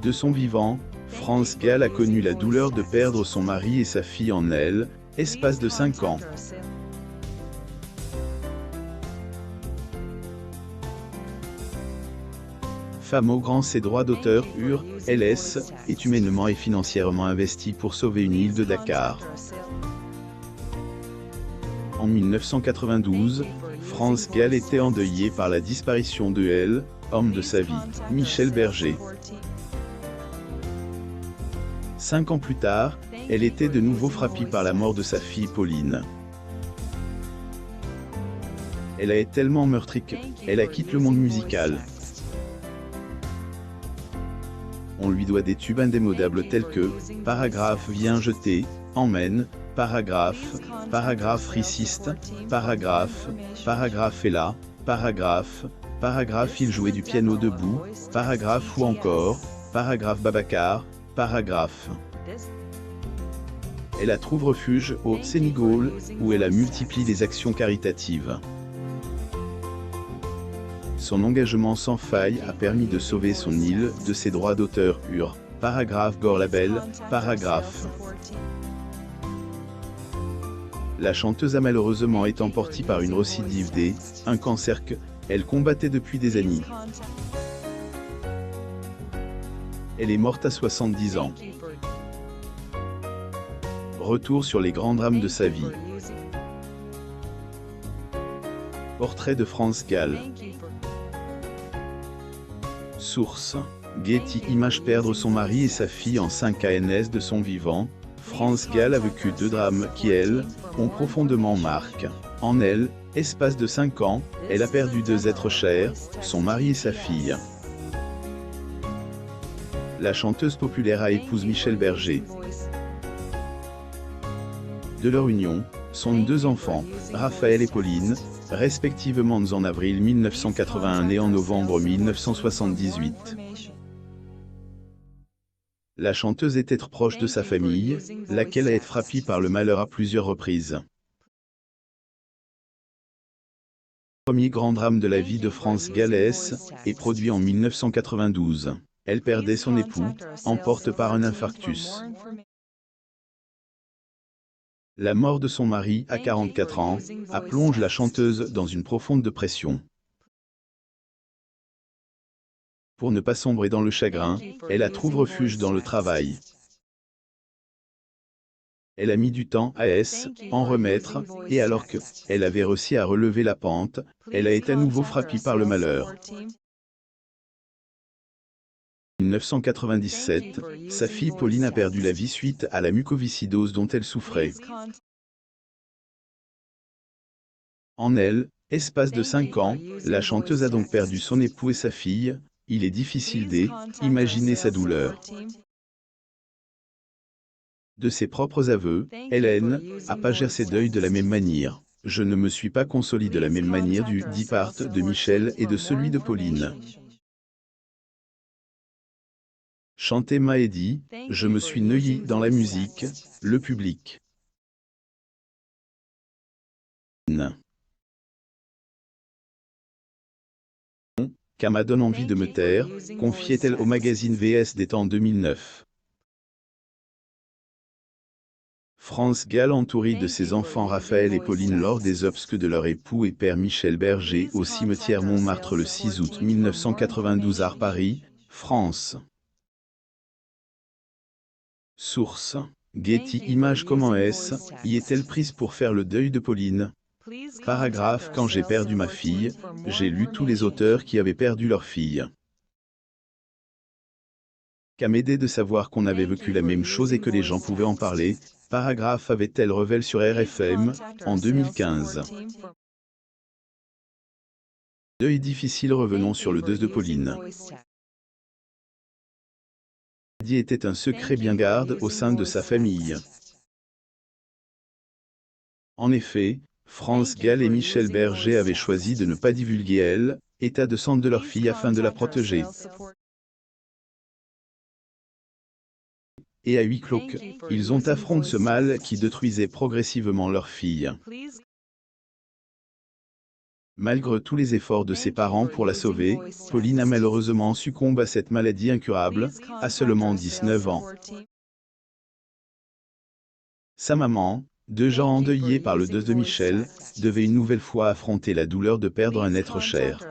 De son vivant, France Gall a connu la douleur de perdre son mari et sa fille en elle, espace de 5 ans. Femme au grand, ses droits d'auteur, LS, est humainement et financièrement investie pour sauver une île de Dakar. En 1992, France Gall était endeuillée par la disparition de homme de sa vie, Michel Berger. 5 ans plus tard, elle était de nouveau frappée par la mort de sa fille Pauline. Elle a été tellement meurtrie qu'elle a quitté le monde musical. On lui doit des tubes indémodables tels que « Paragraphe vient jeter »,« Emmène »,« Paragraphe »,« Paragraphe riciste »,« Paragraphe »,« Paragraphe est là »,« Paragraphe »,« Paragraphe il jouait du piano debout »,« Paragraphe ou encore « Paragraphe Babacar »,« Paragraphe ». Elle a trouvé refuge au Sénégal, où elle a multiplié les actions caritatives. Son engagement sans faille a permis de sauver son île de ses droits d'auteur Paragraphe Gore Label, Paragraphe. La chanteuse a malheureusement été emportée par une récidive un cancer qu'elle combattait depuis des années. Elle est morte à 70 ans. Retour sur les grands drames de sa vie. Portrait de France Gall. Source: Getty Images. Perdre son mari et sa fille en 5 ans de son vivant, France Gall a vécu 2 drames qui, elle, ont profondément marqué. En elle, espace de 5 ans, elle a perdu 2 êtres chers, son mari et sa fille. La chanteuse populaire a épousé Michel Berger. De leur union, sont 2 enfants, Raphaël et Pauline, respectivement nés en avril 1981 et en novembre 1978. La chanteuse était proche de sa famille, laquelle a été frappée par le malheur à plusieurs reprises. Le premier grand drame de la vie de France Gall est produit en 1992. Elle perdait son époux, emporte par un infarctus. La mort de son mari, à 44 ans, a plongé la chanteuse dans une profonde dépression. Pour ne pas sombrer dans le chagrin, elle a trouvé refuge dans le travail. Elle a mis du temps à en remettre, et alors qu'elle avait réussi à relever la pente, elle a été à nouveau frappée par le malheur. En 1997, sa fille Pauline a perdu la vie suite à la mucoviscidose dont elle souffrait. En elle, espace de 5 ans, la chanteuse a donc perdu son époux et sa fille. Il est difficile d'imaginer sa douleur. De ses propres aveux, Hélène n'a pas géré ses deuils de la même manière. Je ne me suis pas consolée de la même manière du départ de Michel et de celui de Pauline. Chanté Maëdy, je me suis noyée dans la musique, le public. Qu'à m'a donné envie de me taire, confiait-elle au magazine VS des temps 2009. France Gall entourée de ses enfants Raphaël et Pauline lors des obsèques de leur époux et père Michel Berger au cimetière Montmartre le 6 août 1992 à Paris, France. Source: Getty Images. Comment y est-elle prise pour faire le deuil de Pauline? Paragraphe. Quand j'ai perdu ma fille, j'ai lu tous les auteurs qui avaient perdu leur fille. Qu'à m'aider de savoir qu'on avait vécu la même chose et que les gens pouvaient en parler. Paragraphe avait-elle révélé sur RFM, en 2015. Deuil difficile. Revenons sur le deuil de Pauline. Maladie était un secret bien gardé au sein de sa famille. En effet, France Gall et Michel Berger avaient choisi de ne pas divulguer l'état de santé de leur fille afin de la protéger. Et à huis clos, ils ont affronté ce mal qui détruisait progressivement leur fille. Malgré tous les efforts de ses parents pour la sauver, Pauline a malheureusement succombe à cette maladie incurable, à seulement 19 ans. Sa maman, déjà endeuillée par le deuil de Michel, devait une nouvelle fois affronter la douleur de perdre un être cher.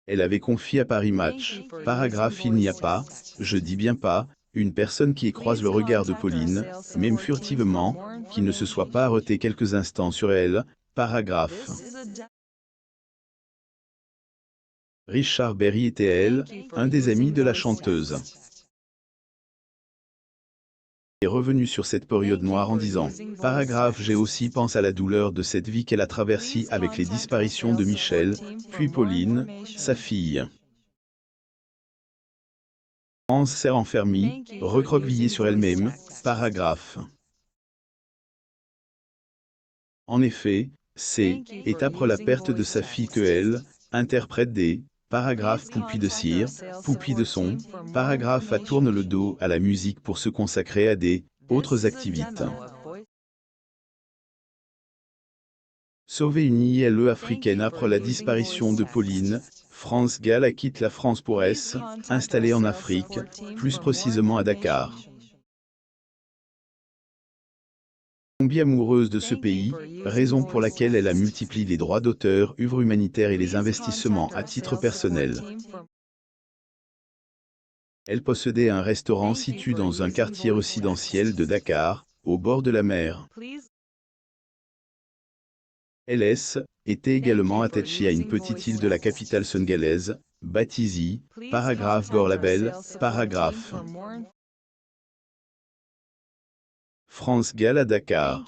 Elle avait confié à Paris Match, paragraphe il n'y a pas, je dis bien pas, une personne qui croise le regard de Pauline, même furtivement, qui ne se soit pas arrêté quelques instants sur elle, paragraphe. Richard Berry était elle, un des amis de la chanteuse. Est revenu sur cette période noire en disant, paragraphe j'ai aussi pensé à la douleur de cette vie qu'elle a traversée avec les disparitions de Michel, puis Pauline, sa fille. France s'est enfermée, recroquevillée sur elle-même, paragraphe. En effet, c'est, et après la perte de sa fille que elle, interprète des, paragraphe poupie de cire, poupie de son, paragraphe à tourne le dos à la musique pour se consacrer à des, autres activités. Sauver une île africaine après la disparition de Pauline, France Gall quitte la France pour s'installer en Afrique, plus précisément à Dakar. Tombée amoureuse de ce pays, raison pour laquelle elle a multiplié les droits d'auteur, œuvres humanitaires et les investissements à titre personnel. Elle possédait un restaurant situé dans un quartier résidentiel de Dakar, au bord de la mer. LS était également attachée à une petite île de la capitale sénégalaise, baptisée, paragraphe Gorlabel, paragraphe. France Gall à Dakar.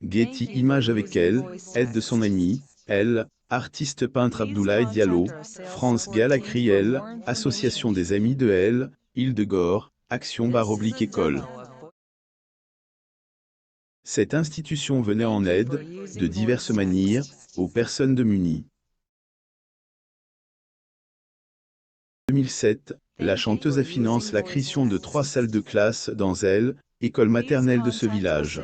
Getty Images avec elle, aide de son ami, elle, artiste peintre Abdoulaye Diallo, France Gall a créé elle, association des amis de elle, Île de Gore, Action /école. Cette institution venait en aide, de diverses manières, aux personnes démunies. En 2007, la chanteuse finance la création de 3 salles de classe dans elle, école maternelle de ce village.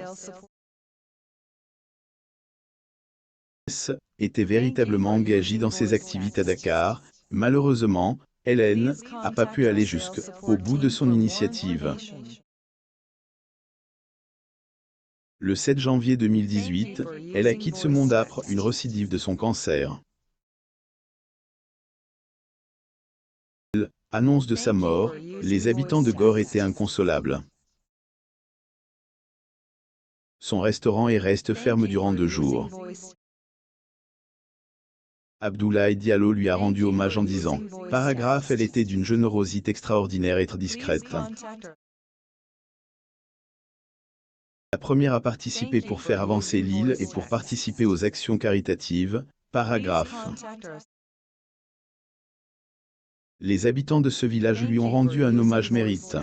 Était véritablement engagée dans ses activités à Dakar, malheureusement, Hélène n'a pas pu aller jusqu'au bout de son initiative. Le 7 janvier 2018, elle quitte ce monde après une récidive de son cancer. Annonce de sa mort, les habitants de Gore étaient inconsolables. Son restaurant reste ferme durant 2 jours. Abdoulaye Diallo lui a rendu hommage en disant, paragraphe elle était d'une générosité extraordinaire et très discrète. La première à participer pour faire avancer l'île et pour participer aux actions caritatives, paragraphe. Les habitants de ce village lui ont rendu un hommage mérite.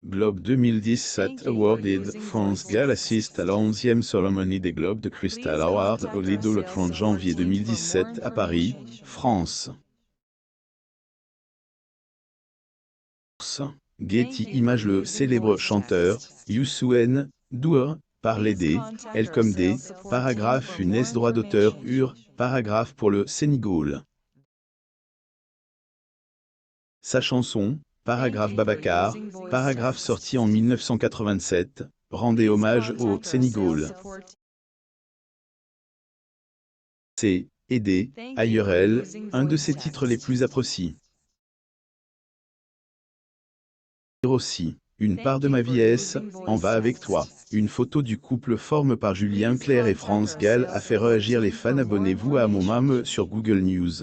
Globe 2017 awarded France Gall assist à la 11e cérémonie des Globes de Crystal Awards au Lido le 30 janvier 2017 à Paris, France. Getty Images le célèbre chanteur, Youssou N'Dour, parlait des, elle comme des, paragraphe une droit d'auteur paragraphe pour le Sénégal. Sa chanson, paragraphe Babacar, paragraphe sorti en 1987, rendait hommage au Sénégal. C'est, aider, ailleurs elle, un de ses titres les plus appréciés. Aussi, une part de ma vie en va avec toi. Une photo du couple formé par Julien Clerc et France Gall a fait réagir les fans. Abonnez-vous à mon mame sur Google News.